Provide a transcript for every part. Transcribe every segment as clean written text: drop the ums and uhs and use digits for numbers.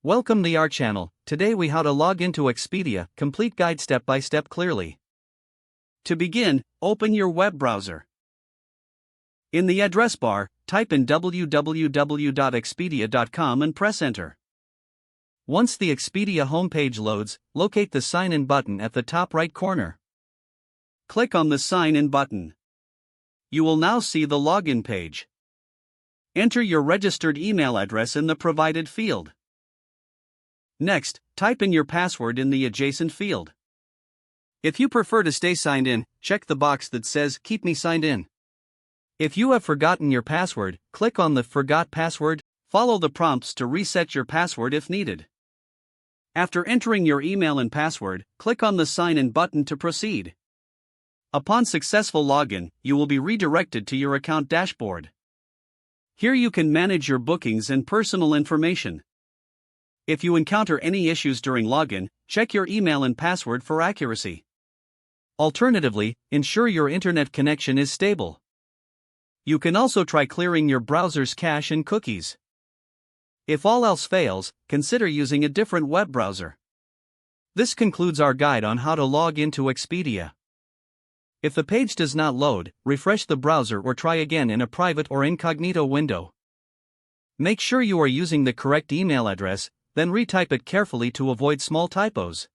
Welcome to our channel. Today we how to log into Expedia, complete guide step by step clearly. To begin, open your web browser. In the address bar, type in www.expedia.com and press enter. Once the Expedia homepage loads, locate the sign in button at the top right corner. Click on the sign in button. You will now see the login page. Enter your registered email address in the provided field. Next, type in your password in the adjacent field. If you prefer to stay signed in, check the box that says Keep me signed in. If you have forgotten your password, click on the Forgot Password. Follow the prompts to reset your password if needed. After entering your email and password, click on the Sign In button to proceed. Upon successful login, you will be redirected to your account dashboard. Here you can manage your bookings and personal information. If you encounter any issues during login, check your email and password for accuracy. Alternatively, ensure your internet connection is stable. You can also try clearing your browser's cache and cookies. If all else fails, consider using a different web browser. This concludes our guide on how to log into Expedia. If the page does not load, refresh the browser or try again in a private or incognito window. Make sure you are using the correct email address, then retype it carefully to avoid small typos.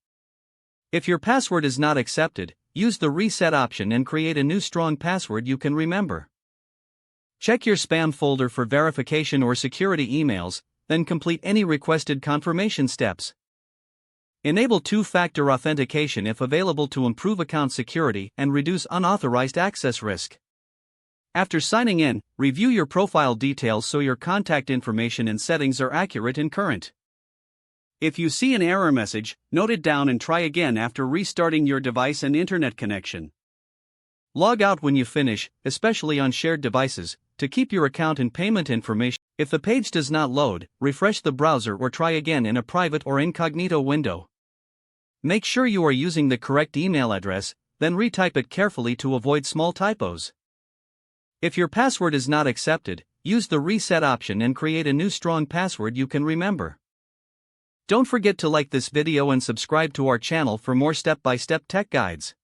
If your password is not accepted, use the reset option and create a new strong password you can remember. Check your spam folder for verification or security emails, then complete any requested confirmation steps. Enable two-factor authentication if available to improve account security and reduce unauthorized access risk. After signing in, review your profile details so your contact information and settings are accurate and current. If you see an error message, note it down and try again after restarting your device and internet connection. Log out when you finish, especially on shared devices, to keep your account and payment information. If the page does not load, refresh the browser or try again in a private or incognito window. Make sure you are using the correct email address, then retype it carefully to avoid small typos. If your password is not accepted, use the reset option and create a new strong password you can remember. Don't forget to like this video and subscribe to our channel for more step-by-step tech guides.